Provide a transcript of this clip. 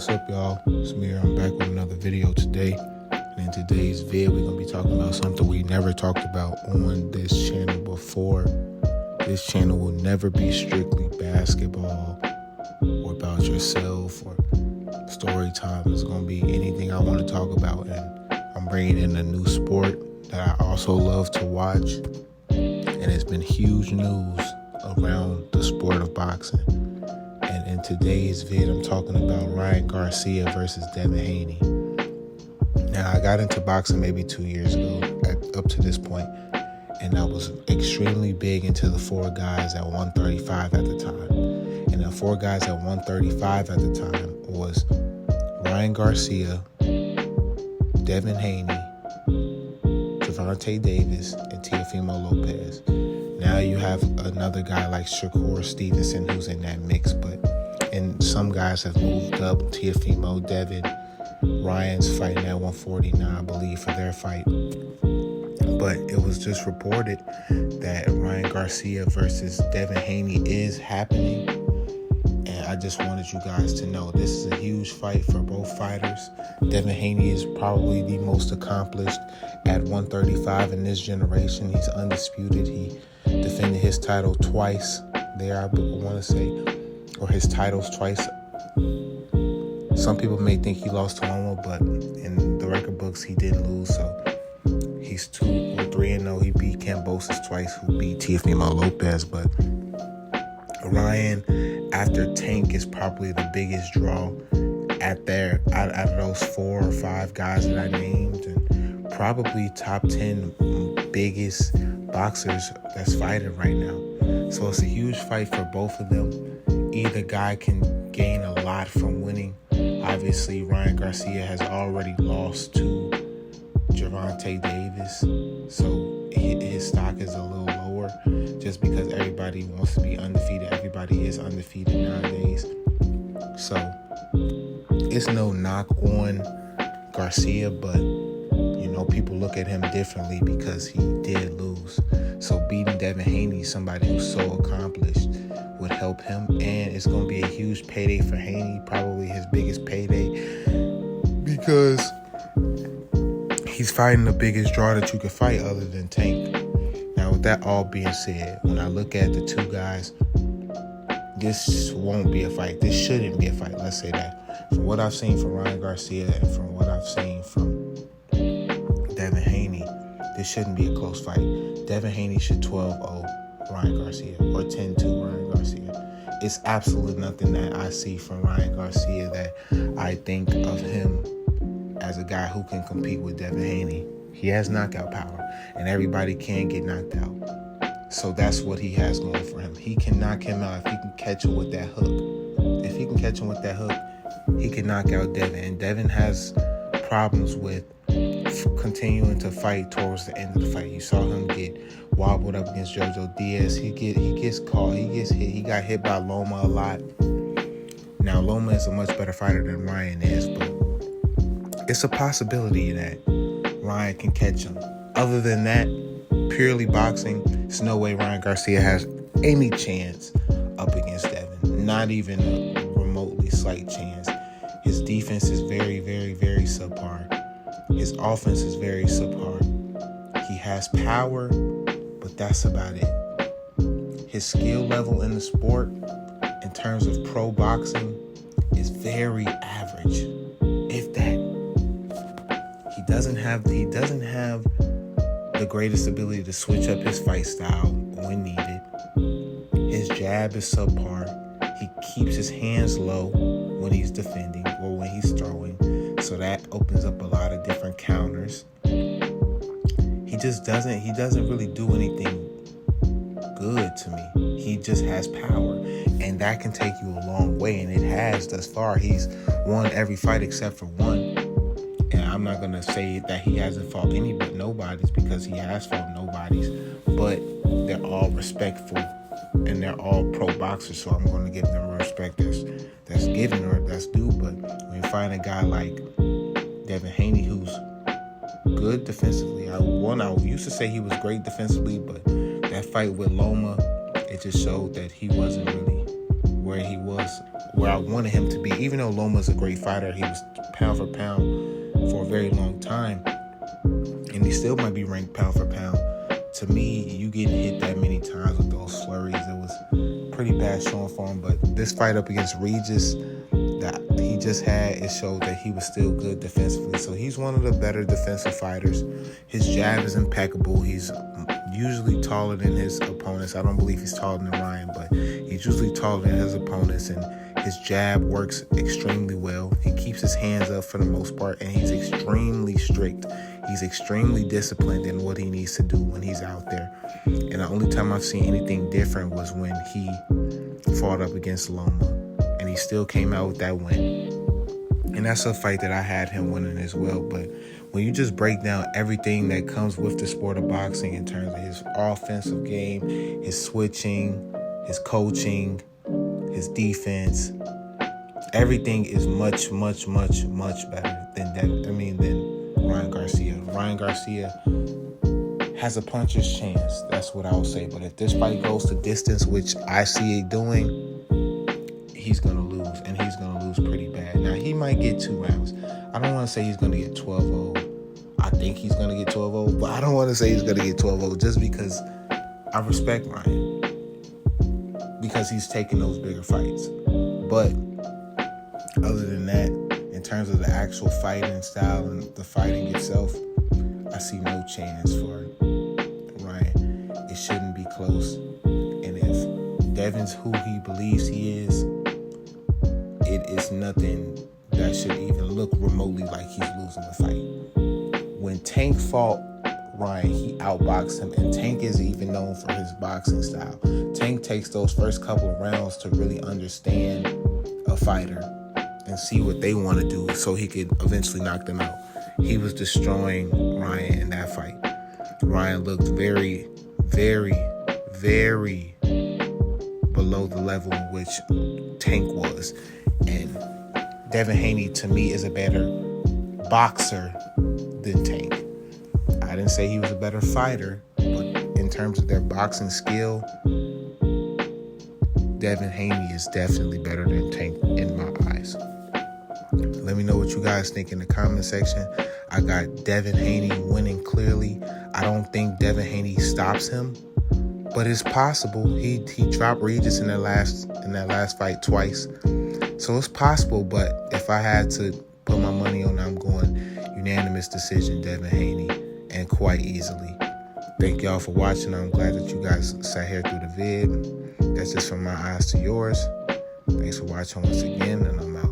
What's up, y'all? It's Mir. I'm back with another video today. And in today's vid, we're going to be talking about something we never talked about on this channel before. This channel will never be strictly basketball or about yourself or story time. It's going to be anything I want to talk about. And I'm bringing in a new sport that I also love to watch. And it's been huge news around the sport of boxing. And in today's vid, I'm talking about Ryan Garcia versus Devin Haney. Now, I got into boxing maybe 2 years ago, up to this point, and I was extremely big into the four guys at 135 at the time. And the four guys at 135 at the time was Ryan Garcia, Devin Haney, Gervonta Davis, and Teofimo Lopez. Now you have another guy like Shakur Stevenson who's in that mix, and some guys have moved up. Teofimo, Devin, Ryan's fighting at 149, I believe, for their fight. But it was just reported that Ryan Garcia versus Devin Haney is happening. And I just wanted you guys to know this is a huge fight for both fighters. Devin Haney is probably the most accomplished at 135 in this generation. He's undisputed. He defended his title twice there, I want to say, or his titles twice. Some people may think he lost to Loma, but in the record books, he didn't lose. So he's 2 or 3-0. He beat Kambosos twice, who beat Teofimo Lopez. But Ryan, after Tank, is probably the biggest draw out of those 4 or 5 guys that I named, and probably top 10 biggest boxers that's fighting right now. So it's a huge fight for both of them. Either guy can gain a lot from winning. Obviously, Ryan Garcia has already lost to Gervonta Davis, so his stock is a little lower just because everybody wants to be undefeated. Everybody is undefeated nowadays. So it's no knock on Garcia, but people look at him differently because he did lose. So beating Devin Haney, somebody who's so accomplished, would help him. And it's going to be a huge payday for Haney, probably his biggest payday, because he's fighting the biggest draw that you could fight other than Tank. Now, with that all being said, when I look at the two guys, this won't be a fight. This shouldn't be a fight, let's say that. From what I've seen from Ryan Garcia and from what I've seen from Devin Haney, this shouldn't be a close fight. Devin Haney should 12-0 Ryan Garcia or 10-2 Ryan Garcia. It's absolutely nothing that I see from Ryan Garcia that I think of him as a guy who can compete with Devin Haney. He has knockout power, and everybody can get knocked out. So that's what he has going for him. He can knock him out if he can catch him with that hook. If he can catch him with that hook, he can knock out Devin. And Devin has problems with continuing to fight towards the end of the fight. You saw him get wobbled up against Jojo Diaz. He gets caught. He gets hit. He got hit by Loma a lot. Now, Loma is a much better fighter than Ryan is, but it's a possibility that Ryan can catch him. Other than that, purely boxing, there's no way Ryan Garcia has any chance up against Devin. Not even a remotely slight chance. His defense is very, very, very subpar. His offense is very subpar. He has power, but that's about it. His skill level in the sport, in terms of pro boxing, is very average, if that. He doesn't have the greatest ability to switch up his fight style when needed. His jab is subpar. He keeps his hands low when he's defending or when he's throwing. So that opens up a lot of different counters. He doesn't really do anything good to me. He just has power, and that can take you a long way, and it has thus far. He's won every fight except for one. And I'm not going to say that he hasn't fought any but nobodies, because he has fought nobodies, but they're all respectful and they're all pro boxers, so I'm going to give them respect that's given or that's due. But when you find a guy like Devin Haney, who's good defensively, I used to say he was great defensively, but that fight with Loma, it just showed that he wasn't really where he was, where I wanted him to be. Even though Loma's a great fighter, he was pound for pound for a very long time, and he still might be ranked pound for pound. To me, you getting hit that many times with those flurries, it was pretty bad showing for him. But this fight up against Regis that he just had, it showed that he was still good defensively. So he's one of the better defensive fighters. His jab is impeccable. He's usually taller than his opponents. I don't believe he's taller than Ryan, but he's usually taller than his opponents, and his jab works extremely well. He keeps his hands up for the most part, and he's extremely strict. He's extremely disciplined in what he needs to do when he's out there. And the only time I've seen anything different was when he fought up against Loma, and he still came out with that win. And that's a fight that I had him winning as well. But when you just break down everything that comes with the sport of boxing in terms of his offensive game, his switching, his coaching, his defense, everything is much, much, much, much better than Ryan Garcia. Ryan Garcia has a puncher's chance. That's what I would say. But if this fight goes to distance, which I see it doing, he's going to lose, and he's going to lose pretty bad. Now, he might get 2 rounds. I don't want to say he's going to get 12-0. I think he's going to get 12-0, but I don't want to say he's going to get 12-0 just because I respect Ryan, because he's taking those bigger fights. But other than that, in terms of the actual fighting style and the fighting itself, I see no chance for Ryan. It shouldn't be close. And if Devin's who he believes he is, it is nothing that should even look remotely like he's losing the fight. When Tank fought Ryan, he outboxed him, and Tank is even known for his boxing style. Tank takes those first couple of rounds to really understand a fighter and see what they want to do so he could eventually knock them out. He was destroying Ryan in that fight. Ryan looked very, very, very below the level in which Tank was. And Devin Haney, to me, is a better boxer than Tank. I didn't say he was a better fighter, but in terms of their boxing skill, Devin Haney is definitely better than Tank in my eyes. Let me know what you guys think in the comment section. I got Devin Haney winning clearly. I don't think Devin Haney stops him, but it's possible. He dropped Regis in that last fight twice, so it's possible. But if I had to put my money on it, I'm going unanimous decision, Devin Haney, and quite easily. Thank y'all for watching. I'm glad that you guys sat here through the vid. That's just from my eyes to yours. Thanks for watching once again, and I'm out.